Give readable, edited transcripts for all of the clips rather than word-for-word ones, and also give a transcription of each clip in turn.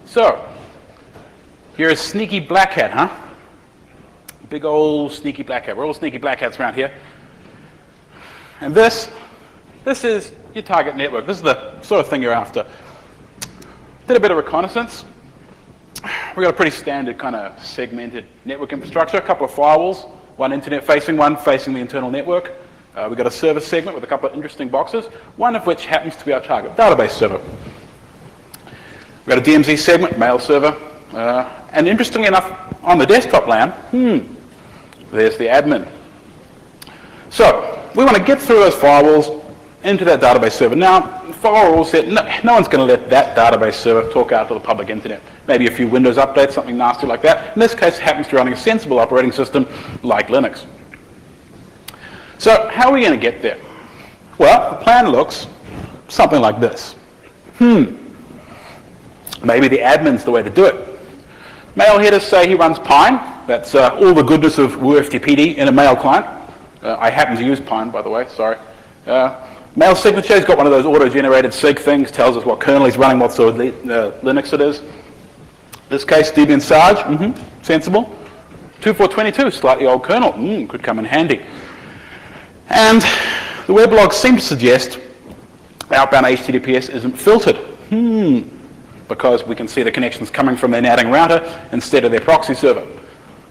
So, here's sneaky black hat, huh? Big old sneaky black hat. We're all sneaky black hats around here. And this is your target network. This is the sort of thing you're after. Did a bit of reconnaissance. We've got a pretty standard kind of segmented network infrastructure, a couple of firewalls, one internet facing, one facing the internal network. We've got a server segment with a couple of interesting boxes, one of which happens to be our target database server. We've got a DMZ segment, mail server, and interestingly enough, on the desktop LAN, there's the admin. So we want to get through those firewalls into that database server. Now, firewall set, no one's going to let that database server talk out to the public internet. Maybe a few Windows updates, something nasty like that. In this case, it happens to be running a sensible operating system like Linux. So how are we going to get there? Well, the plan looks something like this. Maybe the admin's the way to do it. Mail headers say he runs Pine. That's all the goodness of WFTPD in a mail client. I happen to use Pine, by the way, sorry. Mail signature, he's got one of those auto-generated sig things, tells us what kernel he's running, what sort of Linux it is. This case, Debian Sarge, sensible. 2422, slightly old kernel, could come in handy. And the weblog seems to suggest outbound HTTPS isn't filtered. Because we can see the connections coming from their NATing router instead of their proxy server.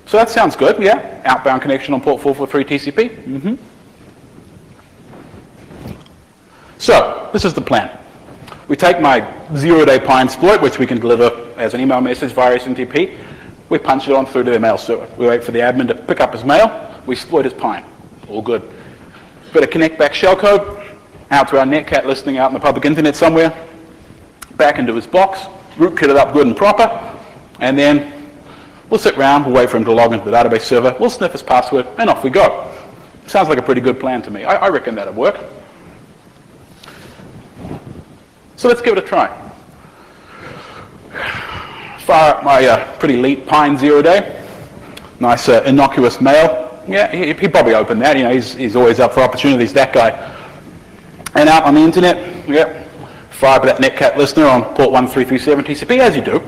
So that sounds good, yeah. Outbound connection on port 443 TCP. So this is the plan. We take my 0-day Pine exploit, which we can deliver as an email message via SMTP. We punch it on through to their mail server. We wait for the admin to pick up his mail. We exploit his Pine. All good. Bit of connect back shellcode out to our netcat listening out in the public internet somewhere. Back into his box, rootkit it up good and proper, and then we'll sit around, we'll wait for him to log into the database server, we'll sniff his password, and off we go. Sounds like a pretty good plan to me. I reckon that'd work. So let's give it a try. Fire up my pretty elite Pine 0-day. Nice innocuous mail. Yeah, he probably opened that. You know, he's always up for opportunities, that guy. And out on the internet, fire up that netcat listener on port 1337 TCP, as you do.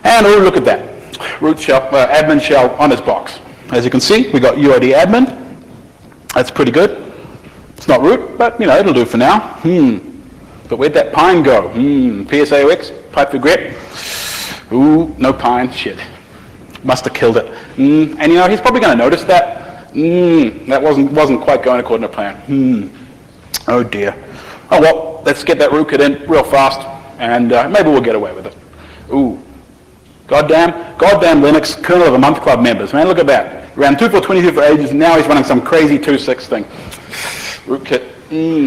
And look at that. Root shell, admin shell on his box. As you can see, we got UID admin. That's pretty good. It's not root, but you know, it'll do for now. But where'd that Pine go? PSAOX, pipe through grep. Ooh, no Pine, shit. Must have killed it. And you know, he's probably going to notice that. That wasn't quite going according to plan. Oh dear. Oh well, let's get that rootkit in real fast, and maybe we'll get away with it. Ooh. Goddamn Linux kernel of the month club members, man, look at that. Ran 2422 for ages, and now he's running some crazy 2.6 thing. Rootkit.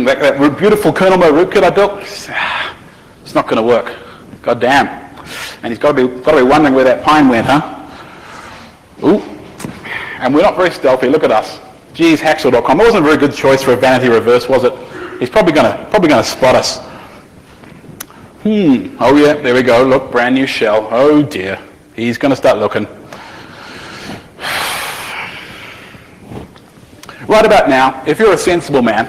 That beautiful kernel mode rootkit I built, it's not going to work. God damn. And he's got to be wondering where that Pine went, huh? Ooh. And we're not very stealthy. Look at us. Geez, hacksaw.com. That wasn't a very good choice for a vanity reverse, was it? He's probably gonna spot us. Oh yeah, there we go. Look, brand new shell. Oh dear. He's gonna start looking. Right about now, if you're a sensible man,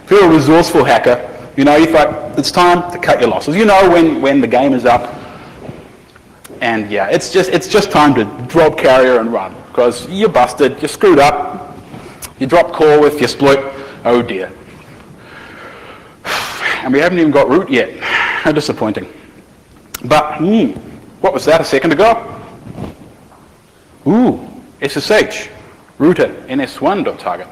if you're a resourceful hacker, you know, you thought it's time to cut your losses. You know when the game is up. And yeah, it's just time to drop carrier and run. Because you're busted, you're screwed up, you drop core with your exploit. Oh dear. And we haven't even got root yet. How disappointing. But, what was that a second ago? Ooh, SSH, rooted, ns1.target.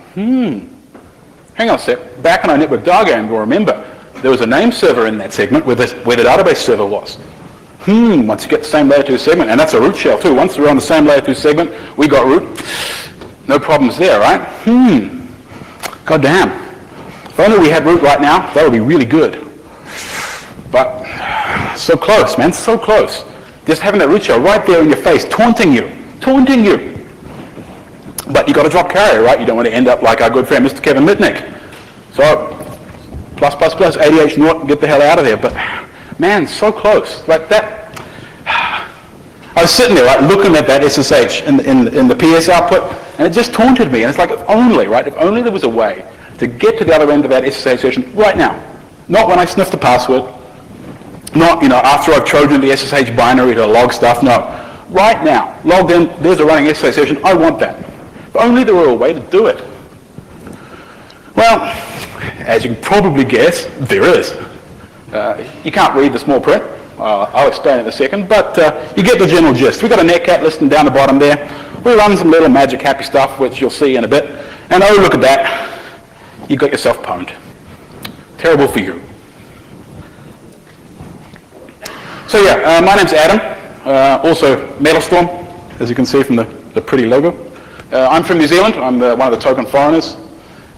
Hang on a sec. Back on our network diagram, you'll remember, there was a name server in that segment where the database server was. Once you get the same layer 2 segment, and that's a root shell too. Once we're on the same layer 2 segment, we got root. No problems there, right? God damn. If only we had root right now, that would be really good. But so close, man, so close. Just having that root shell right there in your face, taunting you. But you got to drop carrier, right? You don't want to end up like our good friend Mr. Kevin Mitnick. So ++, ADH naught, get the hell out of there. But man, so close, like that. I was sitting there, like, looking at that SSH in the PS output, and it just taunted me. And it's like, if only there was a way to get to the other end of that SSH session right now. Not when I sniff the password, Not, after I've trojaned the SSH binary to log stuff, no. Right now, logged in, there's a running SSH session, I want that. But only the real way to do it. Well, as you can probably guess, there is. You can't read the small print. I'll explain in a second, but you get the general gist. We've got a netcat listing down the bottom there. We run some little magic happy stuff, which you'll see in a bit. And oh, look at that. You got yourself pwned. Terrible for you. So yeah, my name's Adam, also Metalstorm, as you can see from the pretty logo. I'm from New Zealand. I'm one of the token foreigners.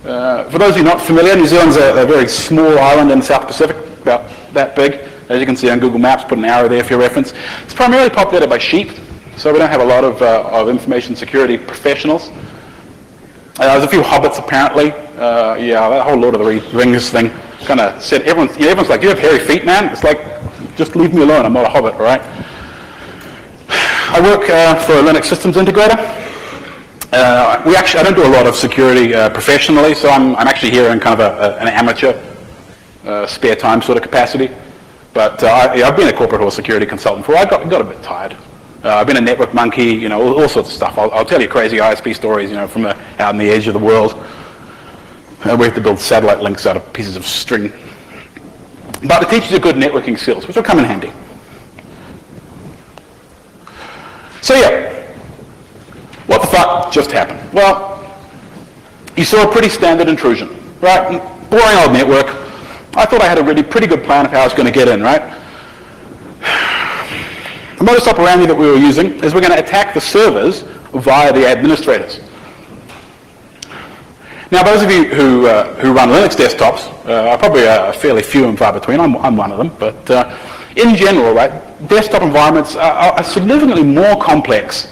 For those of you not familiar, New Zealand's a very small island in the South Pacific, about that big. As you can see on Google Maps, put an arrow there for your reference. It's primarily populated by sheep, so we don't have a lot of information security professionals. There's a few hobbits apparently. Yeah, that whole Lord of the Rings thing kind of said, everyone's like, you have hairy feet, man? It's like, just leave me alone, I'm not a hobbit, all right? I work for a Linux systems integrator. I don't do a lot of security professionally, so I'm actually here in kind of an amateur spare time sort of capacity. But I've been a corporate or security consultant for a while. I got a bit tired. I've been a network monkey, all sorts of stuff. I'll tell you crazy ISP stories, from out on the edge of the world. We have to build satellite links out of pieces of string. But it teaches you good networking skills, which will come in handy. So yeah, what the fuck just happened? Well, you saw a pretty standard intrusion, right? Boring old network. I thought I had a really pretty good plan of how I was going to get in, right? The modus operandi that we were using is we're going to attack the servers via the administrators. Now, those of you who run Linux desktops are probably fairly few and far between. I'm one of them, but in general, right, desktop environments are significantly more complex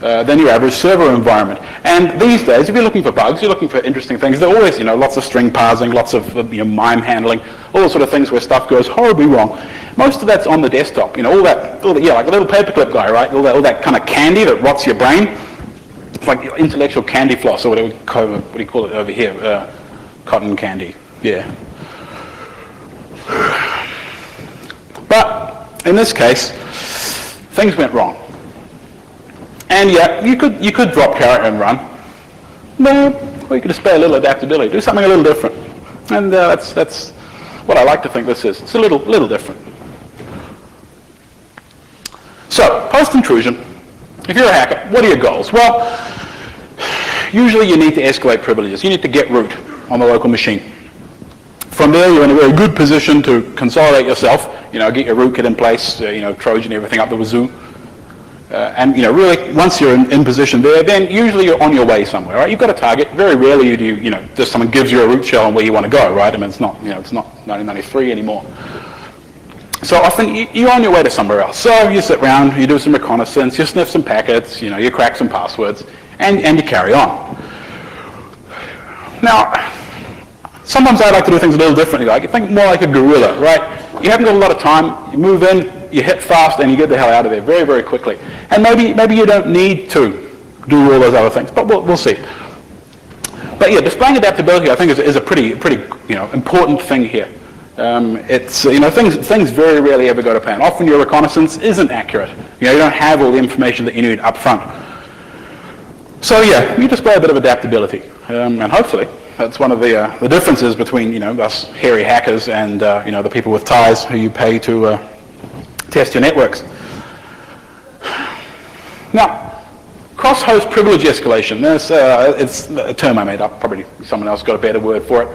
than your average server environment. And these days, if you're looking for bugs, you're looking for interesting things. There are always, lots of string parsing, lots of MIME handling, all those sort of things where stuff goes horribly wrong. Most of that's on the desktop. All that, like a little paperclip guy, right? All that kind of candy that rots your brain. It's like intellectual candy floss, or what do you call it over here? Cotton candy. Yeah. But in this case, things went wrong. And yeah, you could drop character and run. No, or you could display a little adaptability, do something a little different. And that's what I like to think this is. It's a little different. So, post-intrusion, if you're a hacker, what are your goals? Well, usually you need to escalate privileges. You need to get root on the local machine. From there, you're in a very good position to consolidate yourself, get your rootkit in place, Trojan everything up the wazoo. And really, once you're in position there, then usually you're on your way somewhere, right? You've got a target. Very rarely do you, just someone gives you a root shell on where you want to go, right? I mean, it's not 1993 anymore. So often you're on your way to somewhere else. So you sit around, you do some reconnaissance, you sniff some packets, you crack some passwords, and you carry on. Now, sometimes I like to do things a little differently. Like, think more like a guerrilla, right? You haven't got a lot of time, you move in, you hit fast, and you get the hell out of there very, very quickly. And maybe you don't need to do all those other things, but we'll see. But yeah, displaying adaptability, I think, is a pretty important thing here. It's things very rarely ever go to plan. Often your reconnaissance isn't accurate. You don't have all the information that you need up front. So yeah, you display a bit of adaptability, and hopefully that's one of the differences between us hairy hackers and the people with ties who you pay to test your networks. Now, cross-host privilege escalation. It's a term I made up. Probably someone else got a better word for it.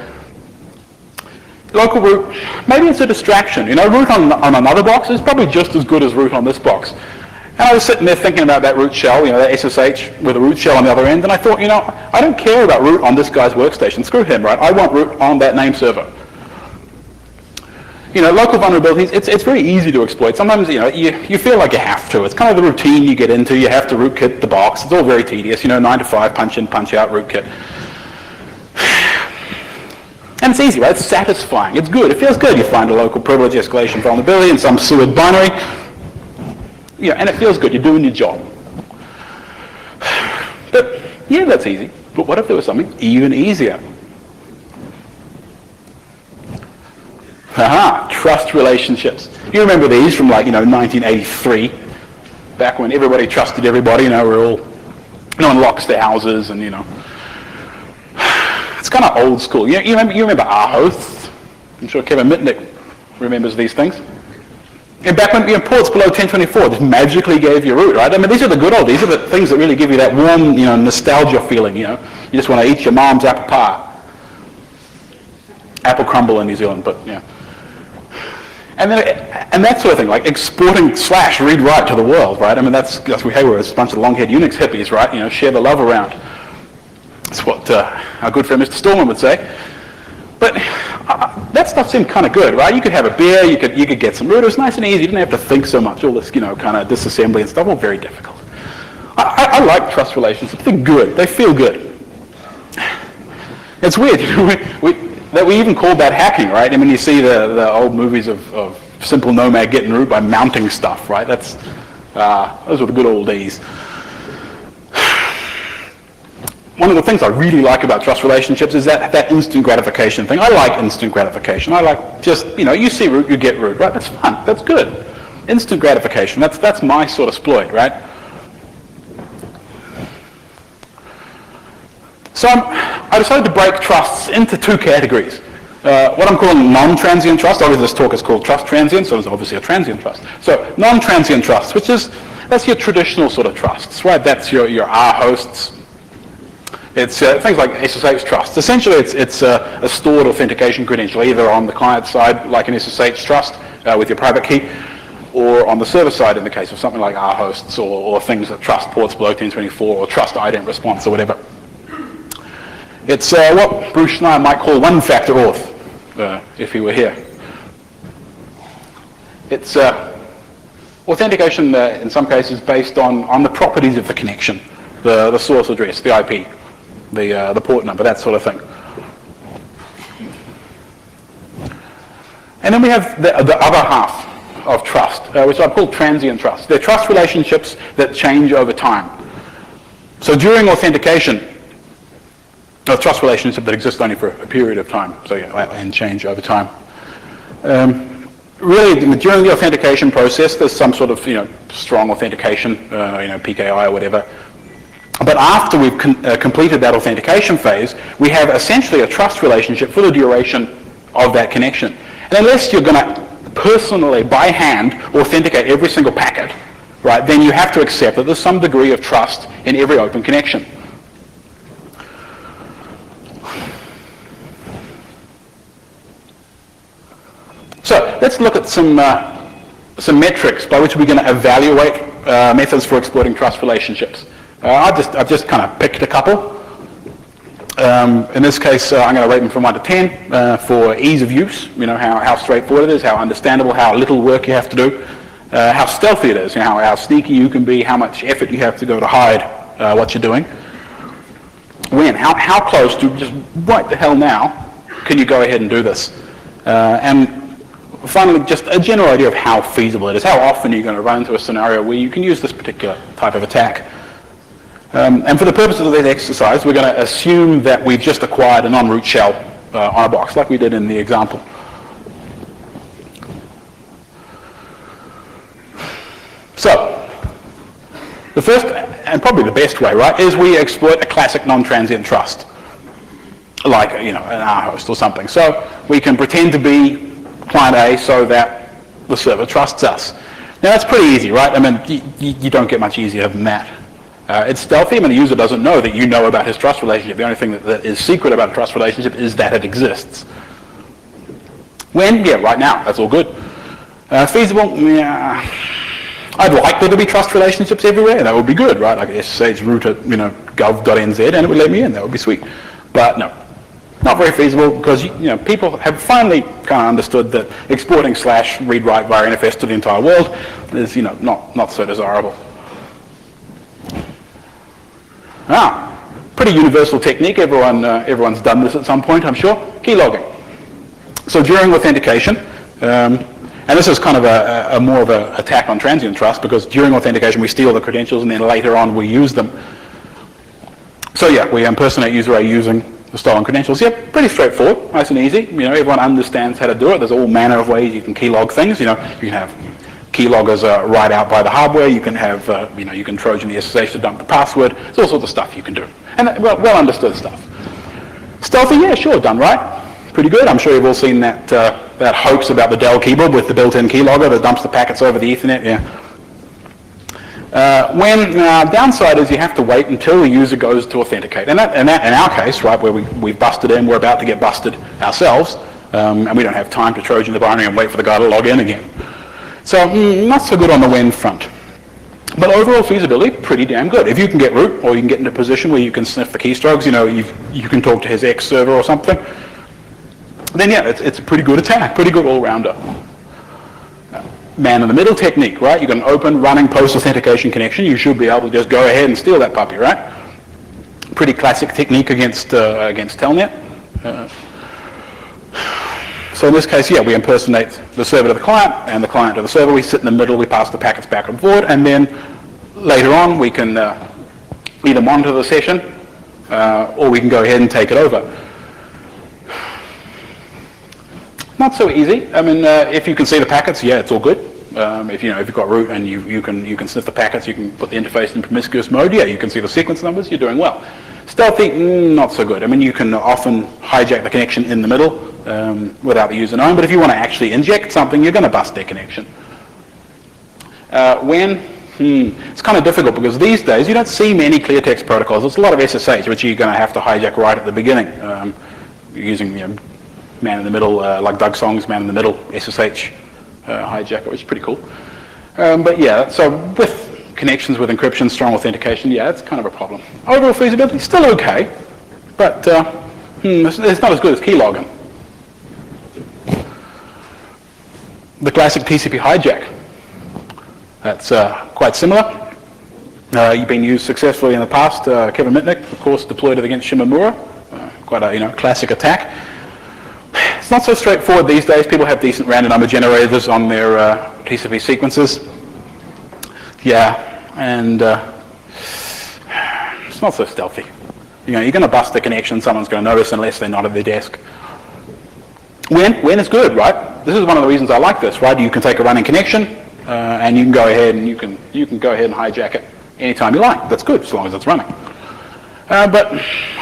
Local root, maybe it's a distraction. Root on another box is probably just as good as root on this box. And I was sitting there thinking about that root shell, that SSH with a root shell on the other end, and I thought, I don't care about root on this guy's workstation. Screw him, right? I want root on that name server. Local vulnerabilities, it's very easy to exploit. Sometimes, you feel like you have to. It's kind of the routine you get into. You have to rootkit the box. It's all very tedious, 9 to 5, punch in, punch out, rootkit. And it's easy, right? It's satisfying. It's good. It feels good. You find a local privilege escalation vulnerability in some sewered binary. And it feels good. You're doing your job. But, yeah, that's easy. But what if there was something even easier? Aha, trust relationships. You remember these from 1983, back when everybody trusted everybody, no one locks their houses and, It's kind of old school. You remember Auth? I'm sure Kevin Mitnick remembers these things. And back when ports below 1024 just magically gave you root, right? I mean, these are the good old, these are the things that really give you that warm, nostalgia feeling, You just want to eat your mom's apple pie. Apple crumble in New Zealand, but yeah. And that sort of thing, like exporting / read write to the world, right? I mean, that's hey, we're a bunch of long-haired Unix hippies, right? Share the love around. That's what our good friend Mr. Stallman would say. But that stuff seemed kind of good, right? You could have a beer, you could get some root. It was nice and easy. You didn't have to think so much. All this, kind of disassembly and stuff, all very difficult. I like trust relationships. They're good. They feel good. It's weird, that we even call that hacking, right? I mean, you see the old movies of Simple Nomad getting root by mounting stuff, right? Those were the good old days. One of the things I really like about trust relationships is that instant gratification thing. I like instant gratification. I like just, you see root, you get root, right? That's fun. That's good. Instant gratification. That's my sort of exploit, right? So I decided to break trusts into two categories. What I'm calling non-transient trust. Obviously, this talk is called trust transient, so it's obviously a transient trust. So non-transient trust, that's your traditional sort of trusts, right? That's your R hosts. It's things like SSH trust. Essentially, it's a stored authentication credential, either on the client side, like an SSH trust with your private key, or on the server side in the case of something like R hosts or things that trust ports below 1024 or trust ident response or whatever. It's what Bruce Schneier might call one-factor auth, if he were here. It's authentication in some cases based on the properties of the connection, the source address, the IP. The port number, that sort of thing. And then we have the other half of trust, which I call transient trust. They're trust relationships that change over time. So during authentication, a trust relationship that exists only for a period of time, so and change over time. Really, during the authentication process, there's some sort of strong authentication, PKI or whatever. But after we've completed that authentication phase, we have essentially a trust relationship for the duration of that connection. And unless you're going to personally, by hand, authenticate every single packet, right, then you have to accept that there's some degree of trust in every open connection. So let's look at some metrics by which we're going to evaluate methods for exploiting trust relationships. I've just kind of picked a couple. In this case, I'm going to rate them from 1 to 10 for ease of use, how straightforward it is, how understandable, how little work you have to do, how stealthy it is, how sneaky you can be, how much effort you have to go to hide what you're doing. How close to just right the hell now can you go ahead and do this? And finally, just a general idea of how feasible it is, how often you're going to run into a scenario where you can use this particular type of attack. And for the purposes of this exercise, we're going to assume that we've just acquired a non-root shell on a box, like we did in the example. So, the first, and probably the best way, right, is we exploit a classic non-transient trust, like, an R host or something. So, we can pretend to be client A so that the server trusts us. Now, that's pretty easy, right? I mean, you don't get much easier than that. It's stealthy. I mean, the user doesn't know that you know about his trust relationship. The only thing that is secret about a trust relationship is that it exists. Right now, that's all good. Feasible? Yeah. I'd like there to be trust relationships everywhere. That would be good, right? Like SSH root at gov.nz, and it would let me in. That would be sweet. But no, not very feasible because people have finally kind of understood that exporting / read write via NFS to the entire world is not so desirable. Pretty universal technique. Everyone's done this at some point, I'm sure. Key logging. So during authentication, and this is kind of a more of an attack on transient trust because during authentication we steal the credentials and then later on we use them. So yeah, we impersonate user A using the stolen credentials. Yeah, pretty straightforward, nice and easy. You know, everyone understands how to do it. There's all manner of ways you can keylog things. You know, you can have keyloggers write out by the hardware. You can have, you know, you can Trojan the SSH to dump the password. There's all sorts of stuff you can do. And well understood stuff. Stealthy, yeah, sure, done right. Pretty good. I'm sure you've all seen that, that hoax about the Dell keyboard with the built-in keylogger that dumps the packets over the Ethernet, yeah. Downside is you have to wait until the user goes to authenticate. And that, in our case, right, where we've busted in, we're about to get busted ourselves, and we don't have time to Trojan the binary and wait for the guy to log in again. So not so good on the when front. But overall feasibility, pretty damn good. If you can get root, or you can get into a position where you can sniff the keystrokes, you know, you can talk to his X server or something, then yeah, it's a pretty good attack, pretty good all-rounder. Man-in-the-middle technique, right? You got an open, running post-authentication connection. You should be able to just go ahead and steal that puppy, right? Pretty classic technique against Telnet. So in this case, yeah, we impersonate the server to the client and the client to the server. We sit in the middle, we pass the packets back and forth, and then later on we can either monitor the session or we can go ahead and take it over. Not so easy. I mean, if you can see the packets, yeah, it's all good. If you've got root and you can sniff the packets, you can put the interface in promiscuous mode. Yeah, you can see the sequence numbers. You're doing well. Stealthy, not so good. I mean, you can often hijack the connection in the middle without the user knowing. But if you want to actually inject something, you're going to bust their connection. It's kind of difficult because these days you don't see many clear text protocols. There's a lot of SSH, which you're going to have to hijack right at the beginning using man-in-the-middle, like Doug Song's man-in-the-middle SSH hijacker, which is pretty cool. But yeah, so with connections with encryption, strong authentication, yeah, it's kind of a problem. Overall feasibility, still okay, but it's not as good as keylogging. The classic TCP hijack, that's quite similar. You've been used successfully in the past. Kevin Mitnick, of course, deployed it against Shimamura. Quite a classic attack. It's not so straightforward these days. People have decent random number generators on their TCP sequences. Yeah, and it's not so stealthy. You're going to bust the connection. Someone's going to notice unless they're not at their desk. When is good, right? This is one of the reasons I like this, right? You can take a running connection and you can go ahead and you can go ahead and hijack it anytime you like. That's good as long as it's running. But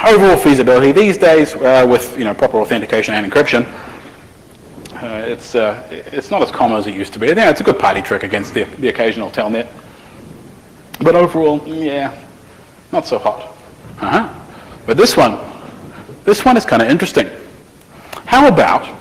overall feasibility these days with proper authentication and encryption, it's not as common as it used to be. Yeah, it's a good party trick against the occasional telnet. But overall, yeah, not so hot. But this one is kind of interesting. How about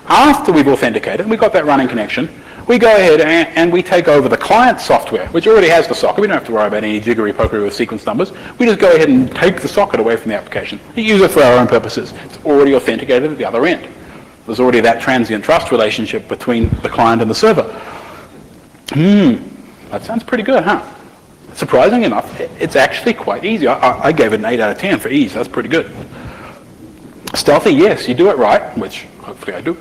after we've authenticated, we've got that running connection, we go ahead and we take over the client software, which already has the socket. We don't have to worry about any jiggery-pokery with sequence numbers. We just go ahead and take the socket away from the application. We use it for our own purposes. It's already authenticated at the other end. There's already that transient trust relationship between the client and the server. That sounds pretty good, huh? Surprising enough, it's actually quite easy. I gave it an 8 out of 10 for ease. That's pretty good. Stealthy, yes, you do it right, which hopefully I do.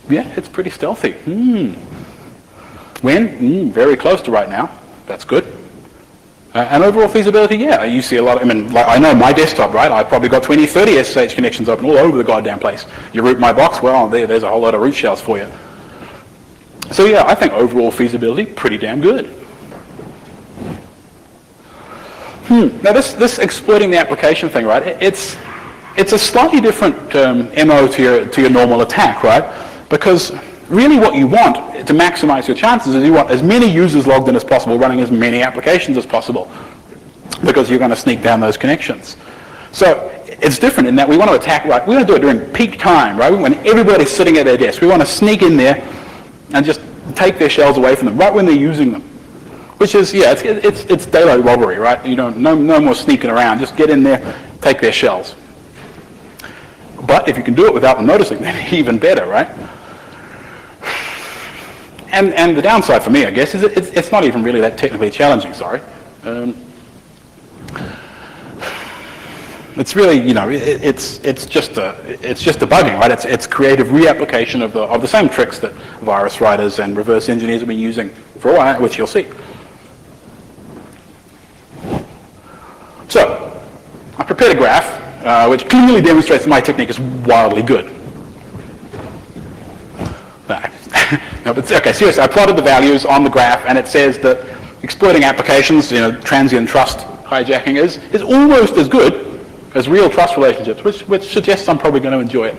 Yeah, it's pretty stealthy. When? Very close to right now. That's good. And overall feasibility, yeah, you see a lot. I know my desktop, right? I've probably got 20, 30 SSH connections open all over the goddamn place. You root my box, well, there's a whole lot of root shells for you. So yeah, I think overall feasibility, pretty damn good. Now this exploiting the application thing, right? It's a slightly different MO to your normal attack, right? Because really what you want to maximize your chances is you want as many users logged in as possible, running as many applications as possible, because you're going to sneak down those connections. So it's different in that we want to attack, right? We want to do it during peak time, right? When everybody's sitting at their desk. We want to sneak in there and just take their shells away from them, right when they're using them. Which is, yeah, it's daylight robbery, right? No more sneaking around. Just get in there, take their shells. But if you can do it without them noticing, then even better, right? And the downside for me, I guess, is it's not even really that technically challenging. Sorry, it's really it's just debugging, right? It's creative reapplication of the same tricks that virus writers and reverse engineers have been using for a while, which you'll see. So I prepared a graph. which clearly demonstrates that my technique is wildly good. No, but okay, seriously, I plotted the values on the graph, and it says that exploiting applications, transient trust hijacking is almost as good as real trust relationships, which suggests I'm probably going to enjoy it.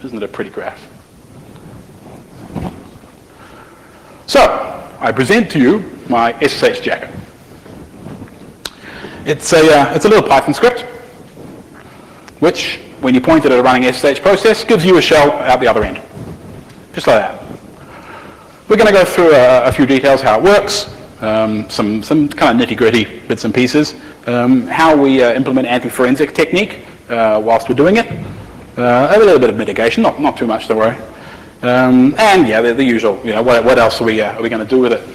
Isn't it a pretty graph? So, I present to you my SSH jacket. It's a little Python script, which, when you point it at a running SSH process, gives you a shell out the other end. Just like that. We're going to go through a few details, how it works, some kind of nitty-gritty bits and pieces, how we implement anti-forensic technique whilst we're doing it, a little bit of mitigation, not too much, don't worry. And yeah, the usual, what else are we going to do with it?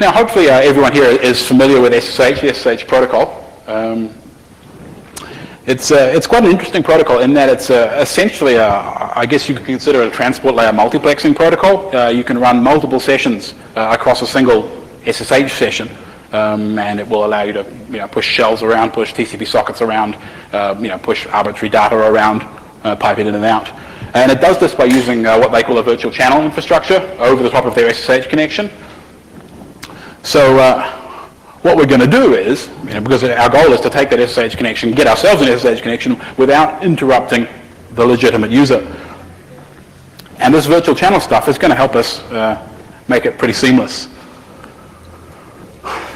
Now, hopefully everyone here is familiar with SSH, the Ssh Protocol. It's quite an interesting protocol in that it's essentially, I guess you could consider it a transport layer multiplexing protocol. You can run multiple sessions across a single SSH session, and it will allow you to push shells around, push TCP sockets around, push arbitrary data around, pipe it in and out. And it does this by using what they call a virtual channel infrastructure over the top of their SSH connection. So what we're going to do is, because our goal is to take that SSH connection, get ourselves an SSH connection without interrupting the legitimate user. And this virtual channel stuff is going to help us make it pretty seamless.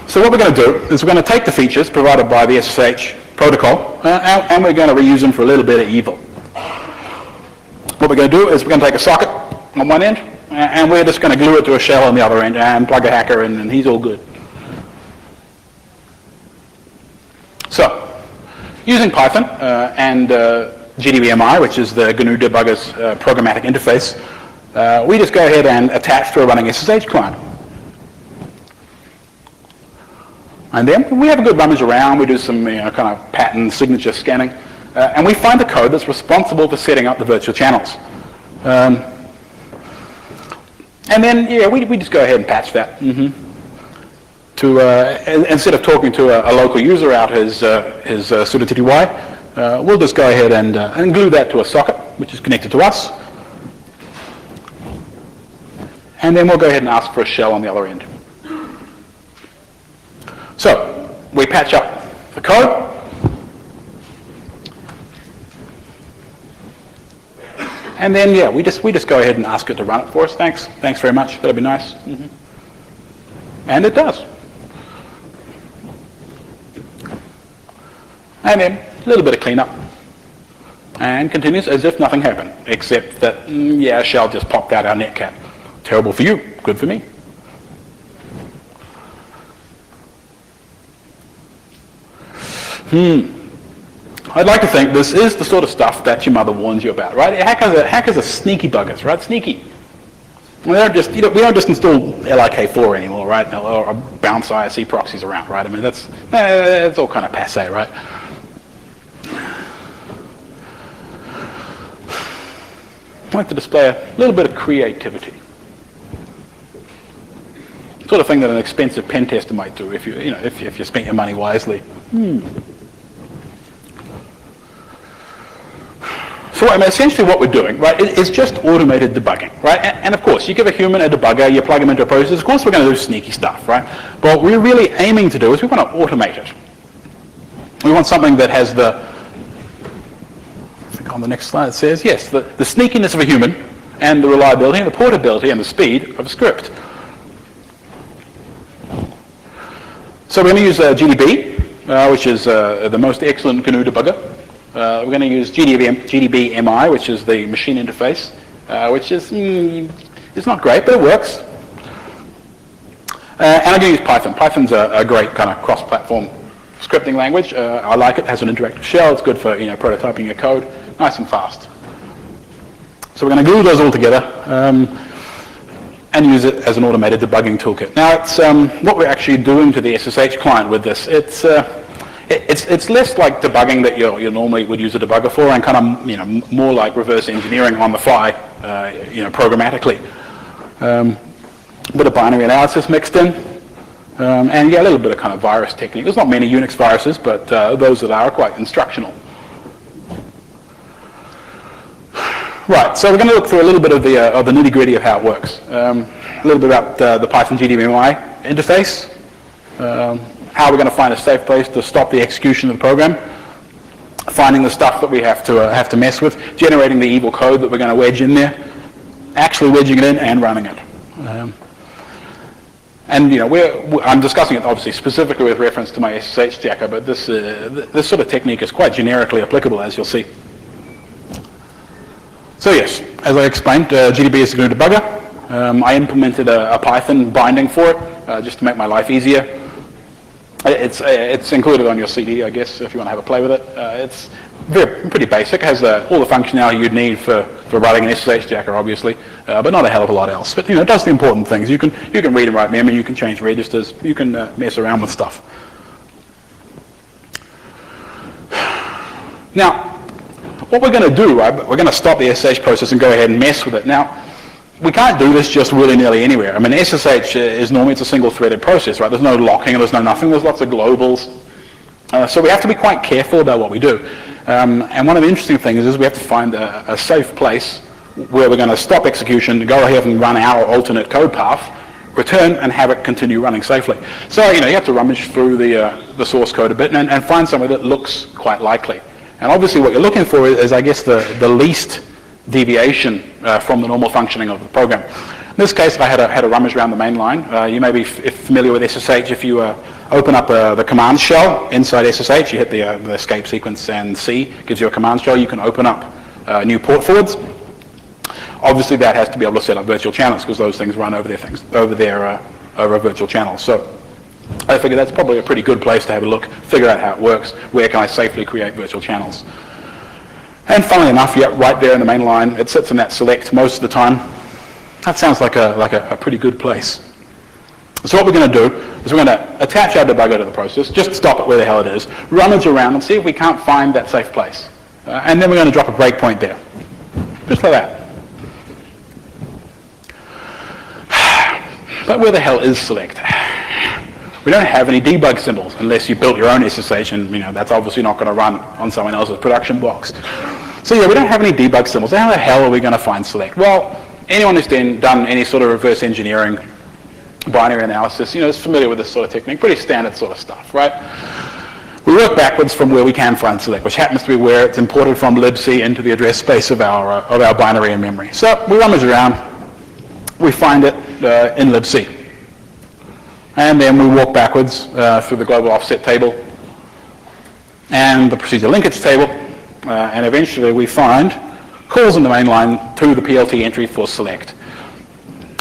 So what we're going to do is we're going to take the features provided by the SSH protocol and we're going to reuse them for a little bit of evil. What we're going to do is we're going to take a socket on one end and we're just going to glue it to a shell on the other end and plug a hacker in and he's all good. So, using Python and GDBMI, which is the GNU debugger's programmatic interface, we just go ahead and attach to a running SSH client. And then we have a good rummage around, we do some kind of pattern signature scanning, and we find the code that's responsible for setting up the virtual channels. And then, yeah, we just go ahead and patch that. To instead of talking to a local user out his sudo tty, we'll just go ahead and glue that to a socket, which is connected to us. And then we'll go ahead and ask for a shell on the other end. So, we patch up the code. And then, yeah, we just go ahead and ask it to run it for us. Thanks very much. That'd be nice. And it does. And then a little bit of cleanup. And continues as if nothing happened, except that, yeah, a shell just popped out our netcat. Terrible for you, good for me. I'd like to think this is the sort of stuff that your mother warns you about, right? Hackers are sneaky buggers, right? Sneaky. We don't just install LIK4 anymore, right? Or bounce IRC proxies around, right? I mean, that's all kind of passé, right? I like to display a little bit of creativity. Sort of thing that an expensive pen tester might do if you spent your money wisely. So I mean, essentially what we're doing, right, is just automated debugging, right? And of course, you give a human a debugger, you plug them into a process, of course we're going to do sneaky stuff, right? But what we're really aiming to do is we want to automate it. We want something that has the, I think on the next slide it says, yes, the sneakiness of a human and the reliability and the portability and the speed of a script. So we're going to use GDB, which is the most excellent GNU debugger. We're going to use GDBMI, which is the machine interface, which is it's not great, but it works. And I'm going to use Python. Python's a great kind of cross-platform scripting language. I like it. It has an interactive shell. It's good for prototyping your code, nice and fast. So we're going to glue those all together and use it as an automated debugging toolkit. Now, it's what we're actually doing to the SSH client with this. It's less like debugging that you normally would use a debugger for, and kind of more like reverse engineering on the fly, programmatically. Bit of binary analysis mixed in, And yeah, a little bit of kind of virus technique. There's not many Unix viruses, but those that are quite instructional. Right, so we're going to look through a little bit of the nitty-gritty of how it works. A little bit about the Python GDMI interface, how we're going to find a safe place to stop the execution of the program, finding the stuff that we have to mess with, generating the evil code that we're going to wedge in there, actually wedging it in and running it. And you know, I'm discussing it obviously specifically with reference to my SSH jacker, but this sort of technique is quite generically applicable, as you'll see. So yes, as I explained, GDB is a GNU debugger. I implemented a Python binding for it just to make my life easier. It's included on your CD, I guess, if you want to have a play with it. It's pretty basic. It has all the functionality you'd need for writing an SSH jacker, obviously, but not a hell of a lot else. But you know, it does the important things. You can read and write memory. You can change registers. You can mess around with stuff. Now, what we're going to do, right, we're going to stop the SSH process and go ahead and mess with it. Now, we can't do this just willy-nilly anywhere. I mean, SSH is normally it's a single-threaded process, right? There's no locking, there's no nothing, there's lots of globals. So we have to be quite careful about what we do. And one of the interesting things is we have to find a safe place where we're going to stop execution, go ahead and run our alternate code path, return, and have it continue running safely. So, you know, you have to rummage through the source code a bit and find somewhere that looks quite likely. And obviously what you're looking for is I guess, the least deviation from the normal functioning of the program. In this case, I had a rummage around the main line. You may be familiar with SSH. If you open up the command shell inside SSH, you hit the escape sequence, and C gives you a command shell. You can open up new port forwards. Obviously, that has to be able to set up virtual channels because those things run over a virtual channel. So I figure that's probably a pretty good place to have a look, figure out how it works, where can I safely create virtual channels. And funnily enough, yeah, right there in the main line, it sits in that select most of the time. That sounds like a pretty good place. So what we're going to do is we're going to attach our debugger to the process, just stop it where the hell it is, rummage around and see if we can't find that safe place. And then we're going to drop a breakpoint there, just like that. But where the hell is select? We don't have any debug symbols unless you built your own SSH, and you know that's obviously not going to run on someone else's production box. So yeah, we don't have any debug symbols. How the hell are we going to find select? Well, anyone who's done any sort of reverse engineering, binary analysis, you know, is familiar with this sort of technique. Pretty standard sort of stuff, right? We work backwards from where we can find select, which happens to be where it's imported from libc into the address space of our binary in memory. So we rummage around, we find it in libc. And then we walk backwards through the global offset table and the procedure linkage table, and eventually we find calls in the main line to the PLT entry for select.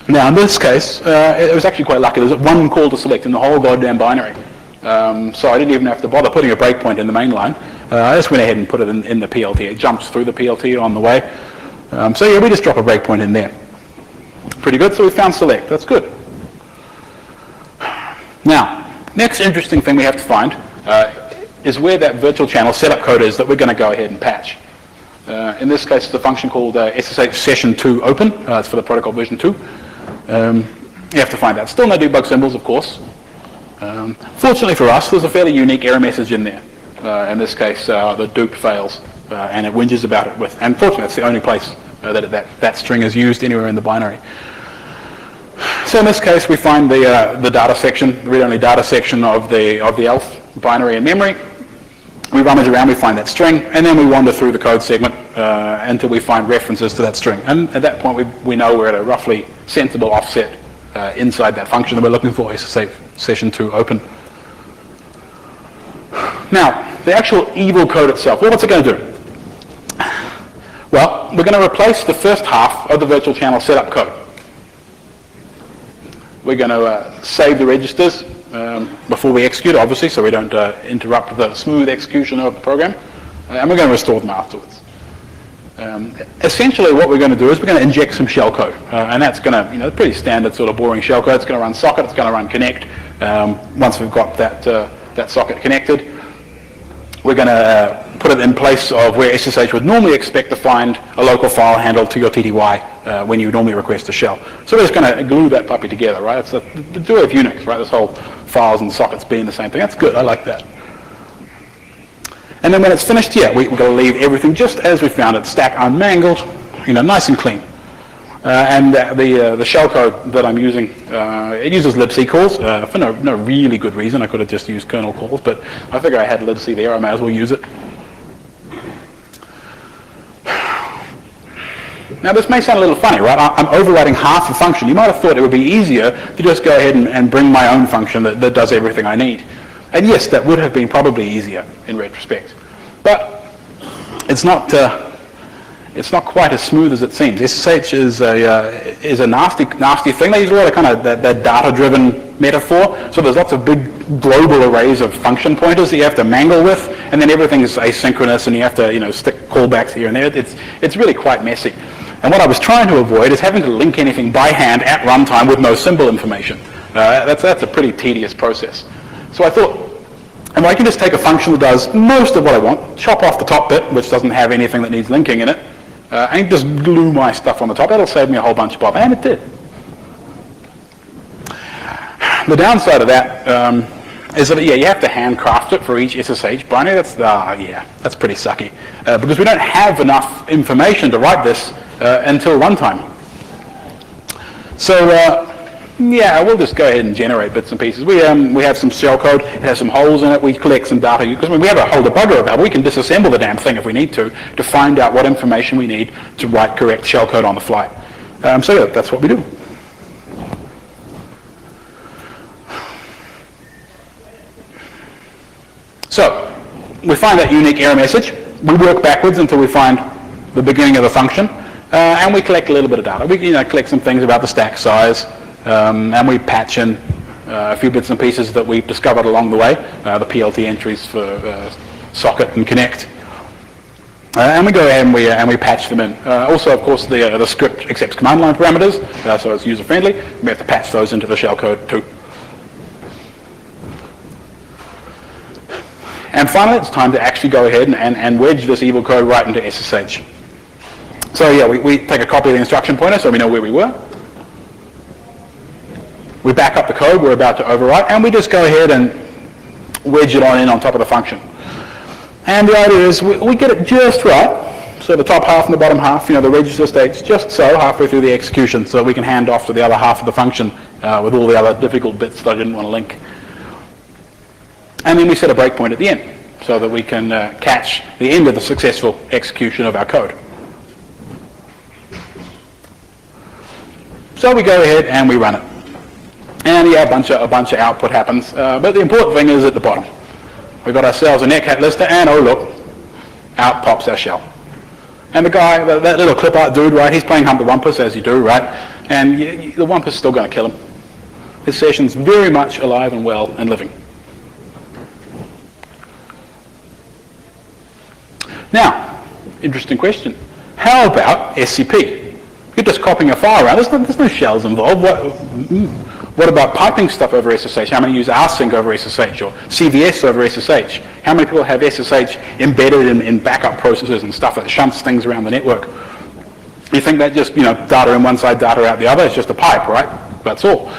Now in this case, it was actually quite lucky. There's one call to select in the whole goddamn binary. So I didn't even have to bother putting a breakpoint in the main line. I just went ahead and put it in the PLT. It jumps through the PLT on the way. So yeah, we just drop a breakpoint in there. Pretty good, so we found select. That's good. Now, next interesting thing we have to find is where that virtual channel setup code is that we're going to go ahead and patch. In this case, it's a function called SSH session 2 open. It's for the protocol version 2. You have to find that. Still no debug symbols, of course. Fortunately for us, there's a fairly unique error message in there. In this case, the dupe fails, and it whinges about it with. And fortunately, it's the only place that string is used anywhere in the binary. So in this case, we find the data section, the read-only data section of the ELF binary in memory. We rummage around, we find that string, and then we wander through the code segment until we find references to that string. And at that point, we know we're at a roughly sensible offset inside that function that we're looking for, SSH session 2 open. Now, the actual evil code itself, well, what's it going to do? Well, we're going to replace the first half of the virtual channel setup code. We're going to save the registers before we execute, obviously, so we don't interrupt the smooth execution of the program, and we're going to restore them afterwards. Essentially, what we're going to do is we're going to inject some shellcode, and that's going to, you know, pretty standard sort of boring shellcode. It's going to run socket, it's going to run connect. Once we've got that socket connected, we're going to put it in place of where SSH would normally expect to find a local file handle to your TTY when you normally request a shell. So we're just going to glue that puppy together, right? It's the joy of Unix, right? This whole files and sockets being the same thing. That's good, I like that. And then when it's finished, yeah, we've got to leave everything just as we found it, stack unmangled, nice and clean. And the shellcode that I'm using, it uses libc calls for no really good reason. I could have just used kernel calls, but I figure I had libc there, I may as well use it. Now this may sound a little funny, right? I'm overriding half a function. You might have thought it would be easier to just go ahead and bring my own function that does everything I need. And yes, that would have been probably easier in retrospect. But it's not quite as smooth as it seems. SSH is a nasty thing. They use a lot of kind of that data-driven metaphor. So there's lots of big global arrays of function pointers that you have to mangle with, and then everything is asynchronous, and you have to stick callbacks here and there. It's really quite messy. And what I was trying to avoid is having to link anything by hand at runtime with no symbol information. That's a pretty tedious process. So I thought, I can just take a function that does most of what I want, chop off the top bit, which doesn't have anything that needs linking in it, and just glue my stuff on the top. That'll save me a whole bunch of bother, and it did. The downside of that is that, you have to handcraft it for each SSH binary. That's pretty sucky, because we don't have enough information to write this until runtime. So, we'll just go ahead and generate bits and pieces. We have some shellcode. It has some holes in it. We collect some data. Because we have a whole debugger available. We can disassemble the damn thing if we need to find out what information we need to write correct shellcode on the fly. So that's what we do. So we find that unique error message. We work backwards until we find the beginning of the function, and we collect a little bit of data. We collect some things about the stack size. And we patch in a few bits and pieces that we've discovered along the way, the PLT entries for socket and connect. And we go ahead and we patch them in. Also, of course, the script accepts command line parameters, so it's user friendly. We have to patch those into the shellcode too. And finally, it's time to actually go ahead and wedge this evil code right into SSH. So we take a copy of the instruction pointer so we know where we were. We back up the code we're about to overwrite, and we just go ahead and wedge it on top of the function. And the idea is we get it just right. So the top half and the bottom half, the register states just so halfway through the execution, so we can hand off to the other half of the function with all the other difficult bits that I didn't want to link. And then we set a breakpoint at the end so that we can catch the end of the successful execution of our code. So we go ahead and we run it. And a bunch of output happens, but the important thing is at the bottom. We've got ourselves a netcat lister, and oh look, out pops our shell. And the guy, that little clip art dude, right, he's playing Hump the Wumpus, as you do, right, and the Wumpus is still going to kill him. His session's very much alive and well and living. Now, interesting question. How about SCP? You're just copying a file around. There's no shells involved. What about piping stuff over SSH? How many use rsync over SSH or CVS over SSH? How many people have SSH embedded in backup processes and stuff that shunts things around the network? You think that just, data in one side, data out the other? It's just a pipe, right? That's all.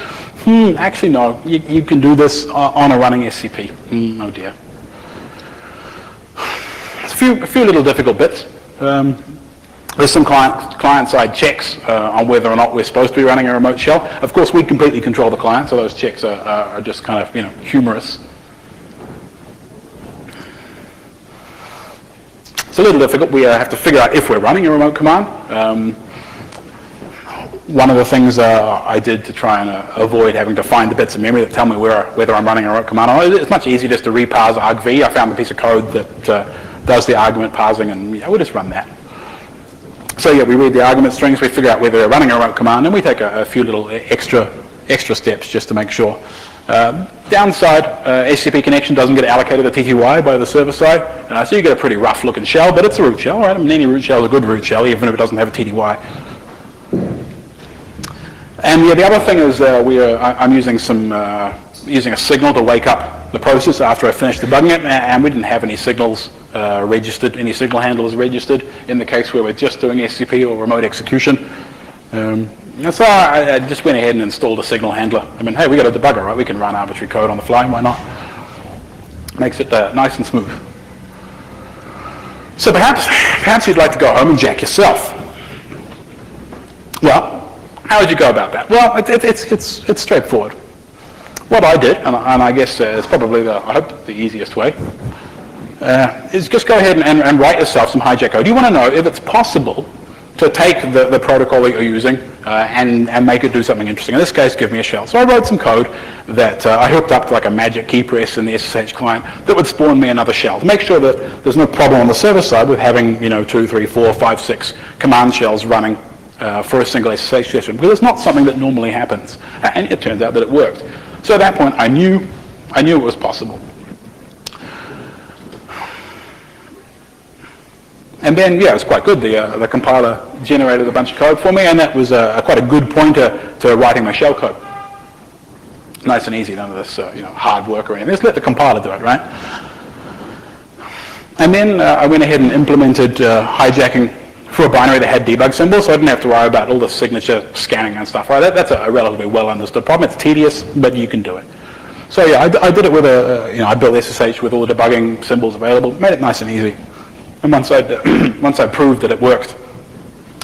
Actually, no. You can do this on a running SCP. Oh dear. It's a few little difficult bits. There's some client-side checks on whether or not we're supposed to be running a remote shell. Of course, we completely control the client, so those checks are just kind of, humorous. It's a little difficult. We have to figure out if we're running a remote command. One of the things I did to try and avoid having to find the bits of memory that tell me whether I'm running a remote command, it's much easier just to reparse argv. I found a piece of code that does the argument parsing, and we'll just run that. So we read the argument strings, we figure out whether they're running a remote command, and we take a few little extra steps just to make sure. Downside, SCP connection doesn't get allocated a TTY by the server side, so you get a pretty rough looking shell, but it's a root shell, right? I mean, any root shell is a good root shell, even if it doesn't have a TTY. And the other thing is I'm using a signal to wake up the process after I finish debugging it, and we didn't have any signals registered, any signal handlers registered in the case where we're just doing SCP or remote execution. And so I just went ahead and installed a signal handler. I mean, hey, we got a debugger, right? We can run arbitrary code on the fly, why not? Makes it nice and smooth. So perhaps you'd like to go home and jack yourself. Well, how would you go about that? Well, it's straightforward. What I did, and I guess it's probably, I hope, the easiest way, is just go ahead and write yourself some hijack code. You want to know if it's possible to take the protocol that you're using and make it do something interesting. In this case, give me a shell. So I wrote some code that I hooked up to like a magic key press in the SSH client that would spawn me another shell to make sure that there's no problem on the server side with having 2, 3, 4, 5, 6 command shells running for a single SSH session, because it's not something that normally happens. And it turns out that it worked. So at that point, I knew it was possible. And then, yeah, it was quite good. The compiler generated a bunch of code for me, and that was quite a good pointer to writing my shell code. Nice and easy, none of this hard work or anything. Just let the compiler do it, right? And then I went ahead and implemented hijacking for a binary that had debug symbols, so I didn't have to worry about all the signature scanning and stuff, right? That's a relatively well understood problem. It's tedious, but you can do it. So yeah, I did it with I built SSH with all the debugging symbols available, made it nice and easy. And once I proved that it worked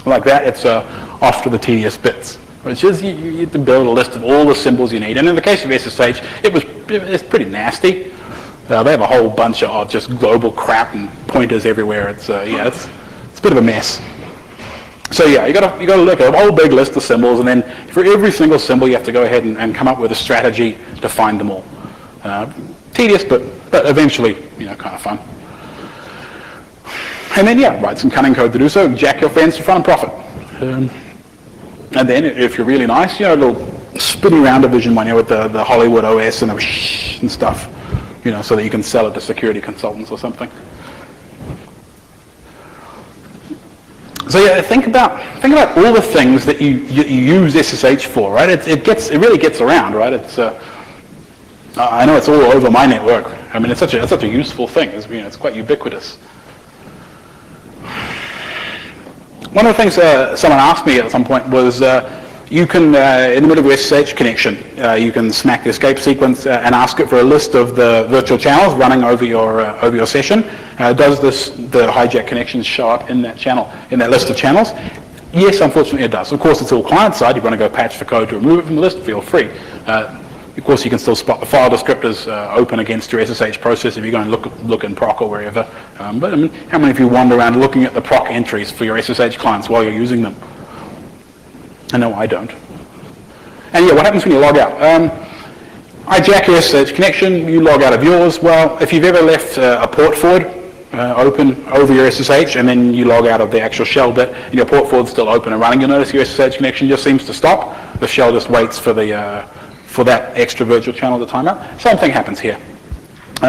like that, it's off to the tedious bits, which is you have to build a list of all the symbols you need. And in the case of SSH, it's pretty nasty. They have a whole bunch of just global crap and pointers everywhere. It's a bit of a mess. So yeah, you got to look at a whole big list of symbols, and then for every single symbol, you have to go ahead and come up with a strategy to find them all. Tedious, but eventually, kind of fun. And then, yeah, write some cunning code to do so, jack your friends for fun and profit. And then, if you're really nice, a little spinny round division one with the Hollywood OS and and stuff, so that you can sell it to security consultants or something. So yeah, think about all the things that you use SSH for, right? It really gets around, right? I know it's all over my network. I mean, it's such a useful thing. It's quite ubiquitous. One of the things someone asked me at some point was, you can, in the middle of your SSH connection, you can smack the escape sequence and ask it for a list of the virtual channels running over your session. Does the hijack connections show up in that channel, in that list of channels? Yes, unfortunately it does. Of course, it's all client-side. You want to go patch the code to remove it from the list, feel free. Of course, you can still spot the file descriptors open against your SSH process if you go and look in proc or wherever. But I mean, how many of you wander around looking at the proc entries for your SSH clients while you're using them? I know I don't. And yeah, what happens when you log out? I jack your SSH connection, you log out of yours. Well, if you've ever left a port forward open over your SSH and then you log out of the actual shell bit and your port forward's still open and running, you'll notice your SSH connection just seems to stop. The shell just waits for that extra virtual channel to time out. Same thing happens here.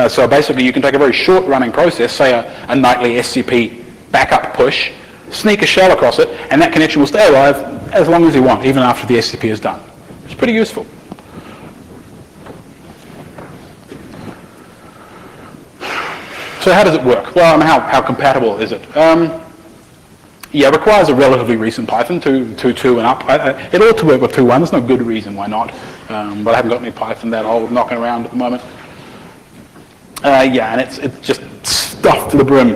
So basically you can take a very short running process, say a nightly SCP backup push, sneak a shell across it, and that connection will stay alive as long as you want, even after the SCP is done. It's pretty useful. So how does it work? Well, I mean, how compatible is it? Yeah, it requires a relatively recent Python, 2.2 and up. It ought to work with 2.1. There's no good reason why not. But I haven't got any Python that old knocking around at the moment. Yeah, and it's just stuffed to the brim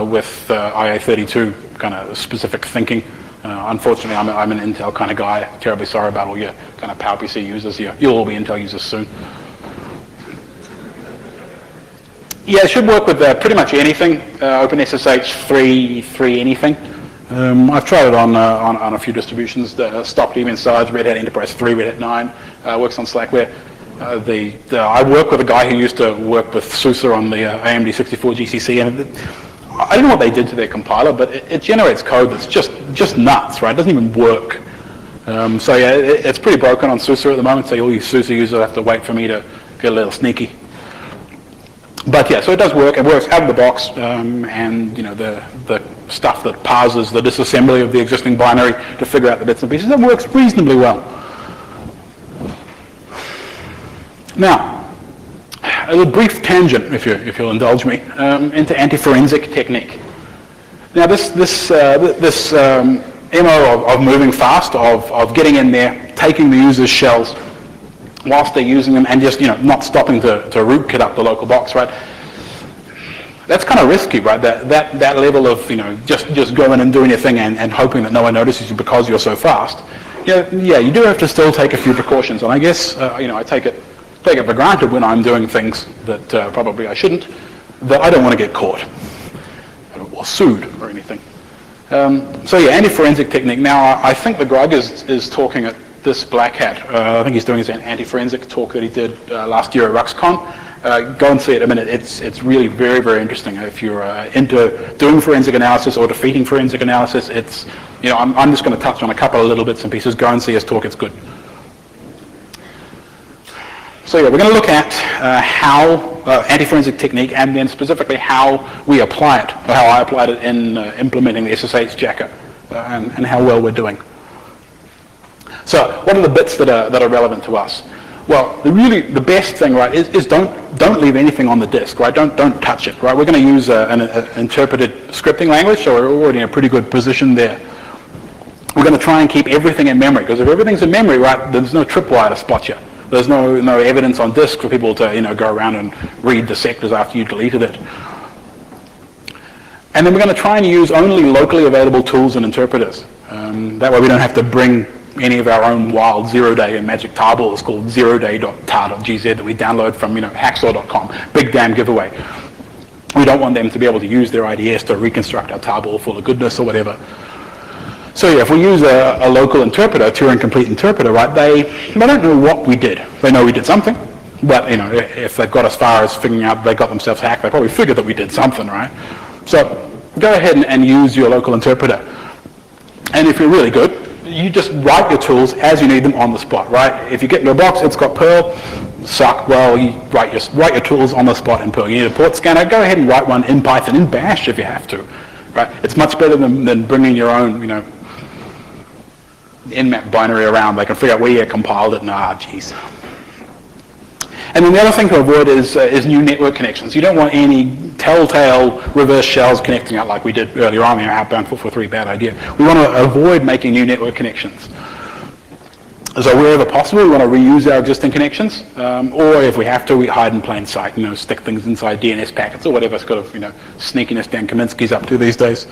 with IA32 kind of specific thinking. Unfortunately, I'm an Intel kind of guy. Terribly sorry about all your kind of PowerPC users. You'll all be Intel users soon. Yeah, it should work with pretty much anything. OpenSSH 3 anything. I've tried it on a few distributions. Stock even size, Red Hat Enterprise 3, Red Hat 9. Works on Slackware. I work with a guy who used to work with SUSE on the AMD 64 GCC, and I don't know what they did to their compiler, but it generates code that's just nuts, right? It doesn't even work. So yeah, it's pretty broken on SUSE at the moment, so all you SUSE users have to wait for me to get a little sneaky. But yeah, so it does work. It works out of the box, and the stuff that parses the disassembly of the existing binary to figure out the bits and pieces, that works reasonably well. Now, a little brief tangent, if you'll indulge me, into anti-forensic technique. Now, this MO of moving fast, of getting in there, taking the user's shells whilst they're using them, and just not stopping to rootkit up the local box, right? That's kind of risky, right? That level of just going and doing your thing and hoping that no one notices you because you're so fast. Yeah, you do have to still take a few precautions, and I guess I take it for granted when I'm doing things that probably I shouldn't, that I don't want to get caught or sued or anything. So yeah, anti-forensic technique. Now I think the Grug is talking at this black hat. I think he's doing his anti-forensic talk that he did last year at RuxCon. Go and see it. I mean, it's really very, very interesting. If you're into doing forensic analysis or defeating forensic analysis, it's, I'm just going to touch on a couple of little bits and pieces. Go and see his talk. It's good. So yeah, we're going to look at how anti-forensic technique, and then specifically how we apply it, or how I applied it in implementing the SSH jacker, and how well we're doing. So what are the bits that are relevant to us? Well, the best thing, right, is don't leave anything on the disk, right? Don't touch it, right? We're going to use an interpreted scripting language, so we're already in a pretty good position there. We're going to try and keep everything in memory, because if everything's in memory, right, there's no tripwire to spot you. There's no evidence on disk for people to go around and read the sectors after you deleted it. And then we're going to try and use only locally available tools and interpreters. That way we don't have to bring any of our own wild zero-day and magic tarballs called zeroday.tar.gz that we download from hacksaw.com. Big damn giveaway. We don't want them to be able to use their IDS to reconstruct our tarball full of goodness or whatever. So yeah, if we use a local interpreter, a Turing-complete interpreter, right, they don't know what we did. They know we did something, but if they've got as far as figuring out they got themselves hacked, they probably figured that we did something, right? So go ahead and use your local interpreter. And if you're really good, you just write your tools as you need them on the spot, right? If you get into a box, it's got Perl, suck, well, you write your tools on the spot in Perl. You need a port scanner, go ahead and write one in Python, in Bash if you have to, right? It's much better than bringing your own, nmap binary around. They can figure out where you compiled it, and geez. And then the other thing to avoid is new network connections. You don't want any telltale reverse shells connecting out like we did earlier on in our outbound 443, bad idea. We want to avoid making new network connections. So wherever possible, we want to reuse our existing connections, or if we have to, we hide in plain sight, stick things inside DNS packets or whatever sort of, sneakiness Dan Kaminsky's up to these days.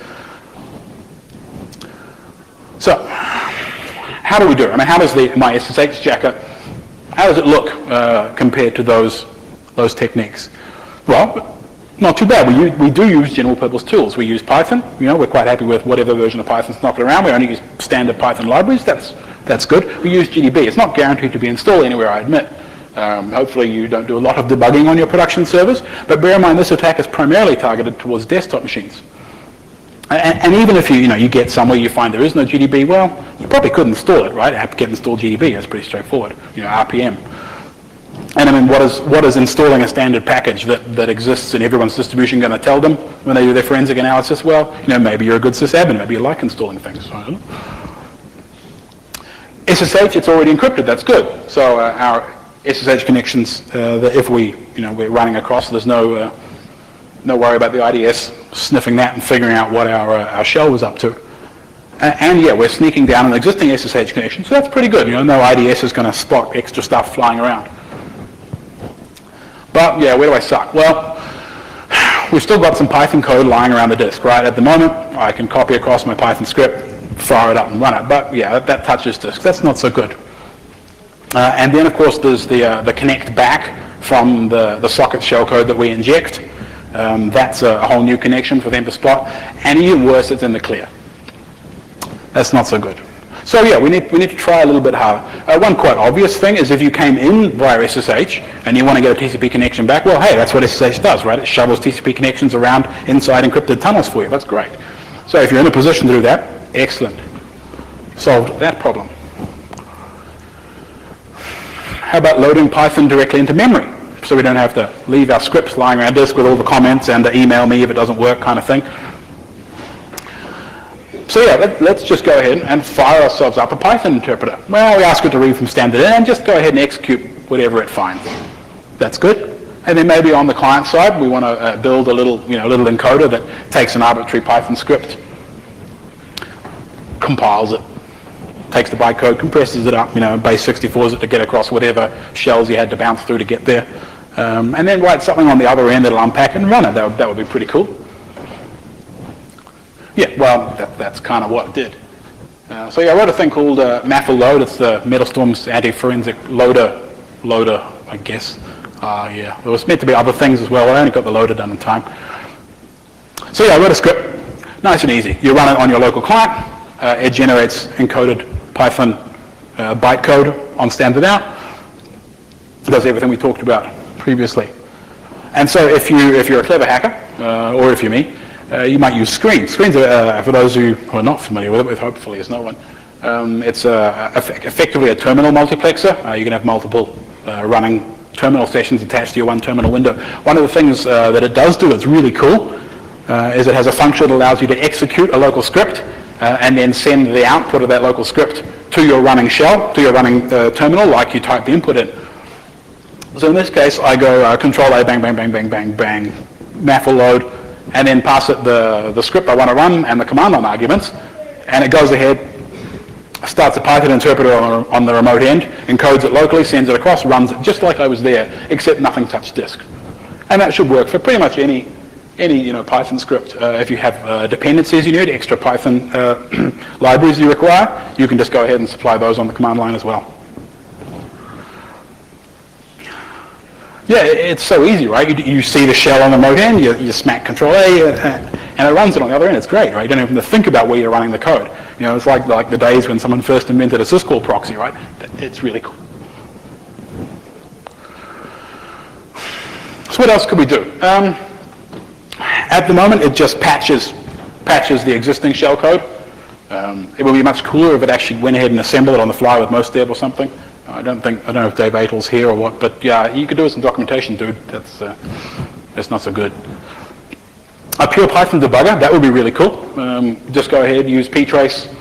So, how do we do it? I mean, how does my SSH jacker, how does it look compared to those techniques? Well, not too bad. We do use general purpose tools. We use Python. We're quite happy with whatever version of Python's knocking around. We only use standard Python libraries. That's good. We use GDB. It's not guaranteed to be installed anywhere, I admit. Hopefully you don't do a lot of debugging on your production servers, but bear in mind this attack is primarily targeted towards desktop machines. And even if you get somewhere you find there is no GDB, well, you probably could install it, right? Apt-get install GDB, that's pretty straightforward, RPM. And I mean, what is installing a standard package that exists in everyone's distribution going to tell them when they do their forensic analysis? Well, maybe you're a good sysadmin, maybe you like installing things. I don't know. SSH, it's already encrypted, that's good. So our SSH connections, if we're running across, there's no worry about the IDS sniffing that and figuring out what our shell was up to. And yeah, we're sneaking down an existing SSH connection, so that's pretty good. No IDS is going to spot extra stuff flying around. But yeah, where do I suck? Well, we've still got some Python code lying around the disk, right? At the moment, I can copy across my Python script, fire it up and run it. But yeah, that touches disk. That's not so good. And then, of course, there's the connect back from the socket shellcode that we inject. That's a whole new connection for them to spot. And even worse, it's in the clear. That's not so good. So yeah, we need to try a little bit harder. One quite obvious thing is if you came in via SSH and you want to get a TCP connection back, well, hey, that's what SSH does, right? It shovels TCP connections around inside encrypted tunnels for you. That's great. So if you're in a position to do that, excellent. Solved that problem. How about loading Python directly into memory? So we don't have to leave our scripts lying around disk with all the comments and email me if it doesn't work kind of thing. So yeah, let's just go ahead and fire ourselves up a Python interpreter. Well, we ask it to read from standard in and just go ahead and execute whatever it finds. That's good. And then maybe on the client side, we want to build a little encoder that takes an arbitrary Python script, compiles it, takes the bytecode, compresses it up, base 64s it to get across whatever shells you had to bounce through to get there, and then write something on the other end that'll unpack it and run it. That would be pretty cool. Yeah, well, that's kind of what it did. So yeah, I wrote a thing called MAFL-load. It's the Metalstorm's anti-forensic loader, I guess. Yeah, there was meant to be other things as well. I only got the loader done in time. So yeah, I wrote a script. Nice and easy. You run it on your local client. It generates encoded Python bytecode on standard out. It does everything we talked about previously. And so if you're a clever hacker, or if you're me, you might use screens. Screens are, for those who are not familiar with it, with hopefully is no one, it's effectively a terminal multiplexer. You can have multiple running terminal sessions attached to your one terminal window. One of the things that it does do that's really cool is it has a function that allows you to execute a local script and then send the output of that local script to your running shell, to your running terminal, like you type the input in. So in this case, I go control A, bang, bang, bang, bang, bang, bang, MAFL-load, and then pass it the script I want to run and the command line arguments, and it goes ahead, starts a Python interpreter on the remote end, encodes it locally, sends it across, runs it just like I was there, except nothing touched disk. And that should work for pretty much any Python script. If you have dependencies you need, extra Python libraries you require, you can just go ahead and supply those on the command line as well. Yeah, it's so easy, right? You see the shell on the remote end, you smack Control A, and it runs it on the other end. It's great, right? You don't even have to think about where you're running the code. It's like the days when someone first invented a syscall proxy, right? It's really cool. So what else could we do? At the moment, it just patches the existing shell code. It would be much cooler if it actually went ahead and assembled it on the fly with most dev or something. I don't know if Dave Aitel's here or what, but yeah, you could do some documentation, dude. That's not so good. A pure Python debugger, that would be really cool. Just go ahead, use ptrace,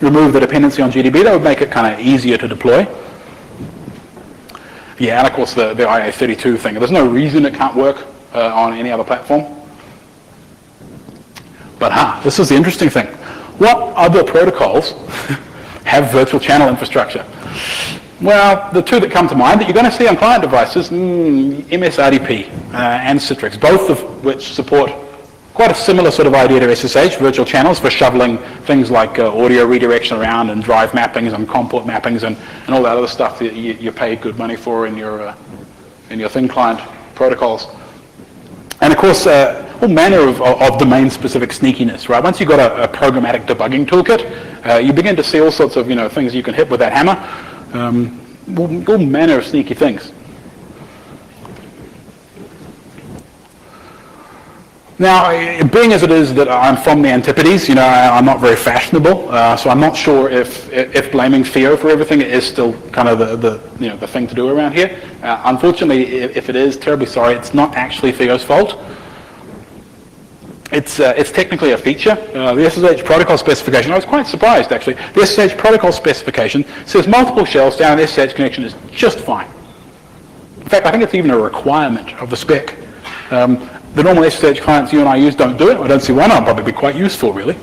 remove the dependency on GDB. That would make it kind of easier to deploy. Yeah, and of course the IA32 thing. There's no reason it can't work on any other platform. But this is the interesting thing. What other protocols have virtual channel infrastructure? Well, the two that come to mind that you're going to see on client devices, MSRDP and Citrix, both of which support quite a similar sort of idea to SSH, virtual channels for shoveling things like audio redirection around and drive mappings and COM port mappings and all that other stuff that you pay good money for in your thin client protocols. And of course, all manner of domain-specific sneakiness, right? Once you've got a programmatic debugging toolkit, you begin to see all sorts of things you can hit with that hammer. All manner of sneaky things. Now, being as it is that I'm from the Antipodes, I'm not very fashionable, so I'm not sure if blaming Theo for everything is still kind of the thing to do around here. Unfortunately, if it is, terribly sorry, it's not actually Theo's fault. It's technically a feature. The SSH protocol specification, I was quite surprised actually. The SSH protocol specification says multiple shells down an SSH connection is just fine. In fact, I think it's even a requirement of the spec. The normal SSH clients you and I use don't do it. I don't see why not. It'd probably be quite useful, really.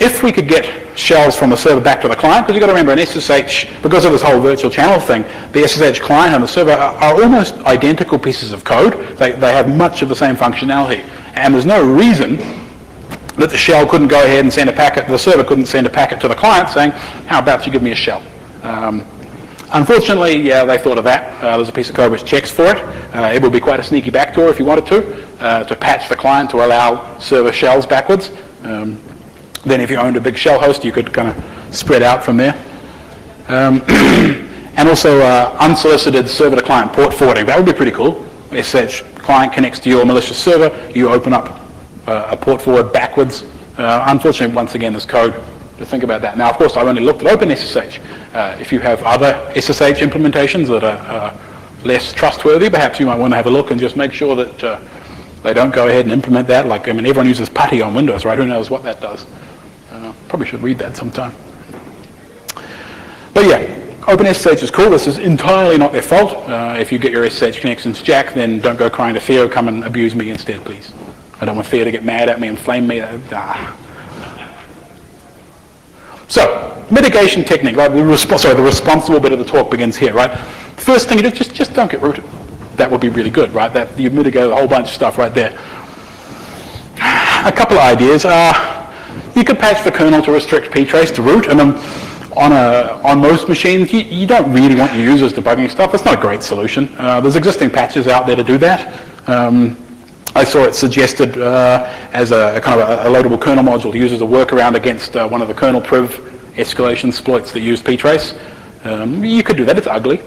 If we could get shells from the server back to the client, because you've got to remember an SSH, because of this whole virtual channel thing, the SSH client and the server are almost identical pieces of code. They have much of the same functionality. And there's no reason that the shell couldn't go ahead and send a packet, the server couldn't send a packet to the client saying, how about you give me a shell? Unfortunately, yeah, they thought of that. There's a piece of code which checks for it. It would be quite a sneaky backdoor if you wanted to patch the client to allow server shells backwards. Then if you owned a big shell host, you could kind of spread out from there. And also unsolicited server-to-client port forwarding. That would be pretty cool. SSH client connects to your malicious server. You open up a port forward backwards. Unfortunately, once again, there's code to think about that. Now, of course, I've only looked at OpenSSH. If you have other SSH implementations that are less trustworthy, perhaps you might want to have a look and just make sure that they don't go ahead and implement that. Like, everyone uses PuTTY on Windows, right? Who knows what that does? Probably should read that sometime. But yeah, OpenSSH is cool. This is entirely not their fault. If you get your SSH connections jacked, then don't go crying to Theo. Come and abuse me instead, please. I don't want Theo to get mad at me and flame me. So, mitigation technique, right? The responsible bit of the talk begins here, right? First thing you do, just don't get rooted. That would be really good, right? That you mitigate a whole bunch of stuff right there. A couple of ideas are, you could patch the kernel to restrict ptrace to root, and on most machines, you don't really want your users debugging stuff. It's not a great solution. There's existing patches out there to do that. I saw it suggested as a kind of a loadable kernel module to use as a workaround against one of the kernel priv escalation exploits that use ptrace. You could do that. It's ugly.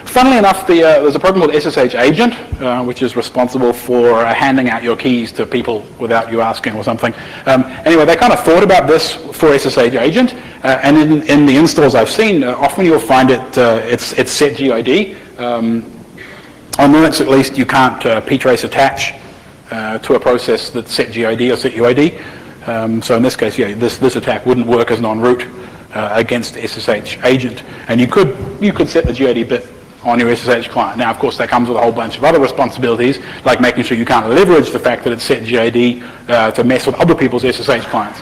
Funnily enough, there's a program called SSH Agent, which is responsible for handing out your keys to people without you asking or something. Anyway, they kind of thought about this for SSH Agent, and in the installs I've seen, often you'll find it's set GID. On Linux, at least, you can't ptrace attach to a process that's set GID or set UID. So in this case, yeah, this attack wouldn't work as non-root against SSH Agent, and you could set the GID bit on your SSH client. Now, of course, that comes with a whole bunch of other responsibilities, like making sure you can't leverage the fact that it's set GID to mess with other people's SSH clients.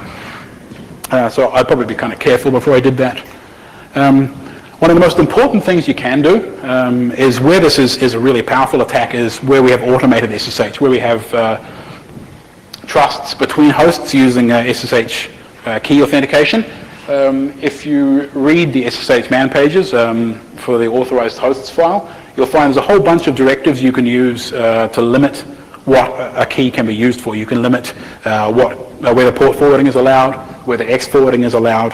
So I'd probably be kind of careful before I did that. One of the most important things you can do is where this is a really powerful attack is where we have automated SSH, where we have trusts between hosts using SSH key authentication. If you read the SSH man pages for the authorized hosts file, you'll find there's a whole bunch of directives you can use to limit what a key can be used for. You can limit where the port forwarding is allowed, where the X forwarding is allowed,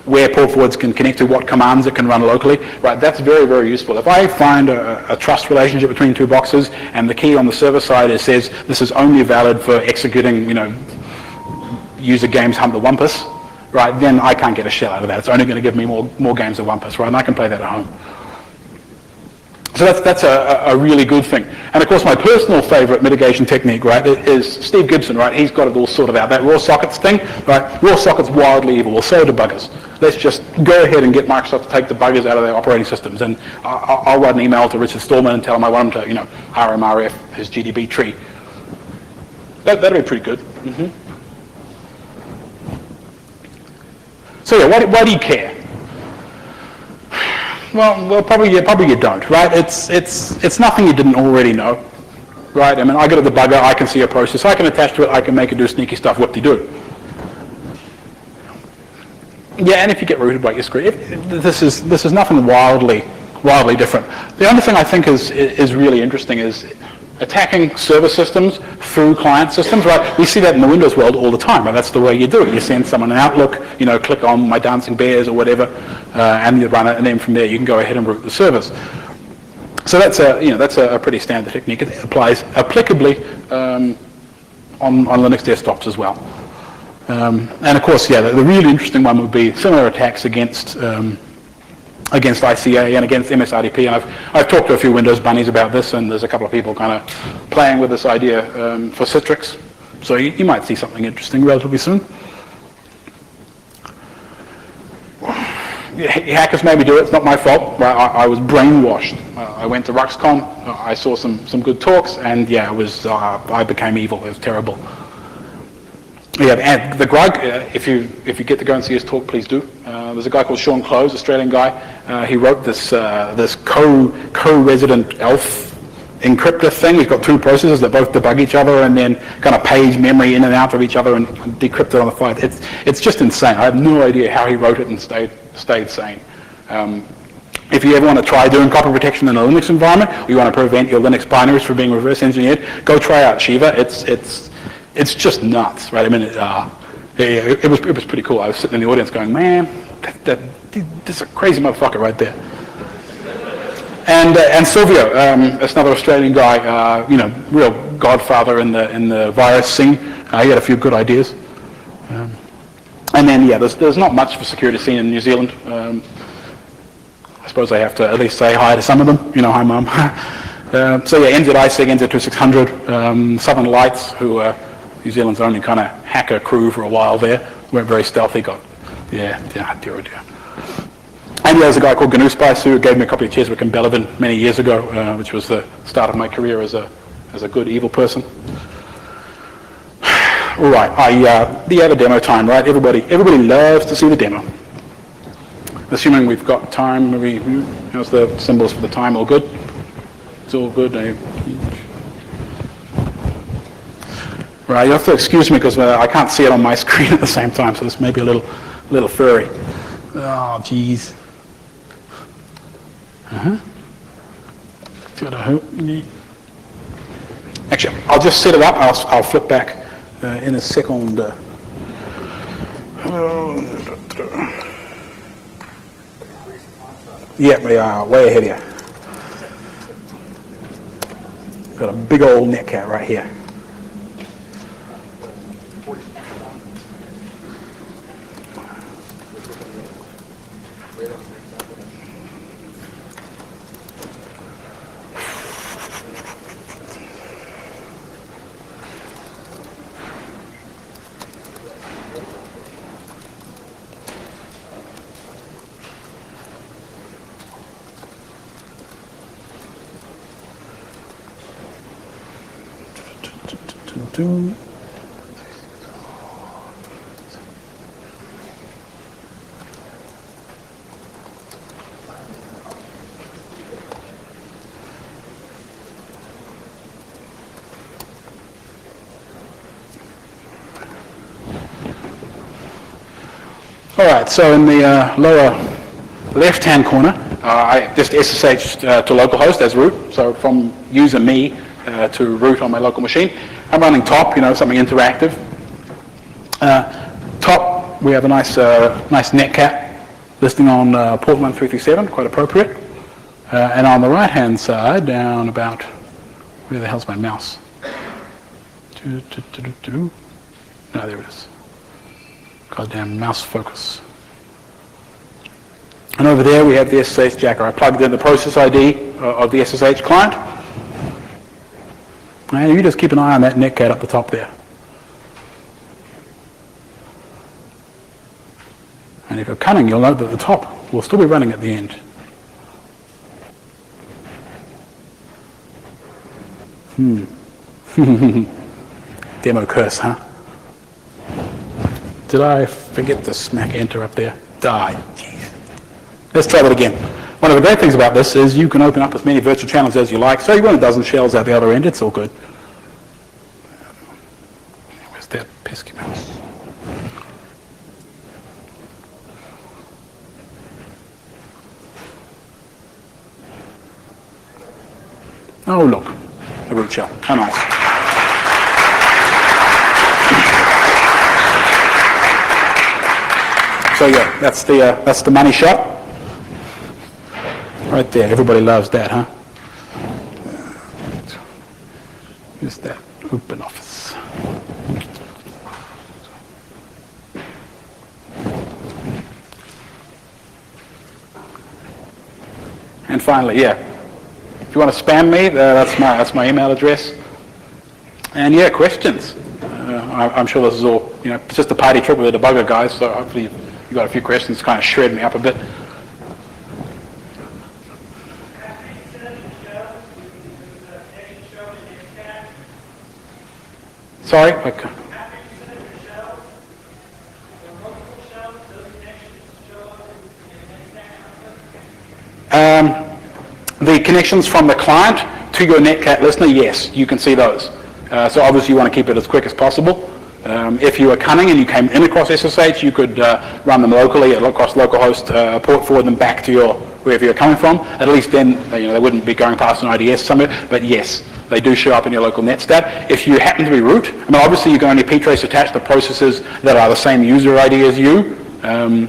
where port forwards can connect to what commands it can run locally. Right, that's very, very useful. If I find a trust relationship between two boxes and the key on the server side says this is only valid for executing, user games Hump the Wumpus, right, then I can't get a shell out of that. It's only going to give me more games of Wumpus, right, and I can play that at home. So that's a really good thing. And of course, my personal favorite mitigation technique, right, is Steve Gibson, right? He's got it all sorted out. That raw sockets thing, right? Raw sockets wildly evil. We'll sell debuggers. Let's just go ahead and get Microsoft to take the buggers out of their operating systems. And I'll write an email to Richard Stallman and tell him I want him to, RMRF his GDB tree. That'd be pretty good. Mm-hmm. So yeah, why do you care? Well, probably you don't, right? It's nothing you didn't already know, right? I mean, I got a debugger, I can see a process, I can attach to it, I can make it do sneaky stuff. Whoop-de-doo. Yeah, and if you get rooted by your screen, this is nothing wildly different. The only thing I think is really interesting is attacking server systems through client systems, right? We see that in the Windows world all the time, right? That's the way you do it. You send someone an Outlook, click on my dancing bears or whatever, and you run it, and then from there you can go ahead and root the servers. So that's a pretty standard technique. It applies applicably on Linux desktops as well. And of course, yeah, the really interesting one would be similar attacks against ICA and against MSRDP, and I've talked to a few Windows bunnies about this, and there's a couple of people kind of playing with this idea for Citrix, so you might see something interesting relatively soon. Hackers made me do it, it's not my fault. I was brainwashed. I went to RuxCon, I saw some good talks, and yeah, I became evil. It was terrible. Yeah, and the Grug, if you get to go and see his talk, please do. There's a guy called Sean Close, Australian guy. He wrote this co-resident ELF encryptor thing. He's got two processes that both debug each other and then kind of page memory in and out of each other and decrypt it on the fly. It's just insane. I have no idea how he wrote it and stayed sane. If you ever want to try doing copy protection in a Linux environment, or you want to prevent your Linux binaries from being reverse engineered, go try out Shiva. It's just nuts, right? I mean, it was pretty cool. I was sitting in the audience going, man, this is a crazy motherfucker right there. And Silvio, that's another Australian guy, real godfather in the virus scene. He had a few good ideas. And then, yeah, there's not much of a security scene in New Zealand. I suppose I have to at least say hi to some of them. Hi, Mum. So yeah, NZISIG, NZ22600, Southern Lights, who New Zealand's only kind of hacker crew for a while there, weren't very stealthy, dear oh dear. And there's a guy called GNU Spice who gave me a copy of Cheswick and Bellevin many years ago, which was the start of my career as a good evil person. All right, the other demo time, right? Everybody loves to see the demo. Assuming we've got time, how's the symbols for the time? All good? It's all good. Right, you have to excuse me because I can't see it on my screen at the same time, so this may be a little furry. Oh, jeez. Actually, I'll just set it up. I'll flip back in a second. Yeah, we are way ahead here. Got a big old netcat right here. All right, so in the lower left-hand corner, I just SSH to localhost as root. So from user me to root on my local machine. I'm running top, something interactive. Top, we have a nice netcat listing on port 1337, quite appropriate. And on the right-hand side, down about, where the hell's my mouse? No, there it is. Goddamn mouse focus. And over there we have the SSH jacker. I plugged in the process ID of the SSH client. And you just keep an eye on that netcat up the top there. And if you're cunning, you'll note that the top will still be running at the end. Demo curse, huh? Did I forget to smack enter up there? Die. Jeez. Let's try that again. One of the great things about this is you can open up as many virtual channels as you like. So you've got a dozen shells out the other end. It's all good. Where's that pesky mouse? Oh, look. A root shell. How nice. So yeah, that's the money shot. Right there, everybody loves that, huh? Here's that open office. And finally, yeah, if you want to spam me, that's my email address. And yeah, questions. I'm sure this is all, it's just a party trick with the debugger guys, so hopefully you've got a few questions to kind of shred me up a bit. Sorry? Okay. The connections from the client to your netcat listener, yes, you can see those. So obviously you want to keep it as quick as possible. If you were cunning and you came in across SSH, you could run them locally across localhost, port forward them back to wherever you're coming from. At least then, they wouldn't be going past an IDS somewhere. But yes, they do show up in your local netstat. If you happen to be root, obviously you can only ptrace attach the processes that are the same user ID as you,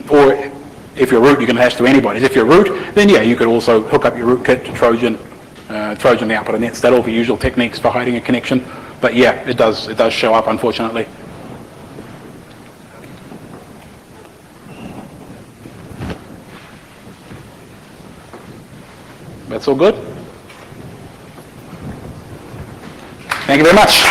or if you're root, you can attach to anybody's. If you're root, then yeah, you could also hook up your rootkit to Trojan the output of netstat, all the usual techniques for hiding a connection. But yeah, it does show up, unfortunately. That's all good. Thank you very much.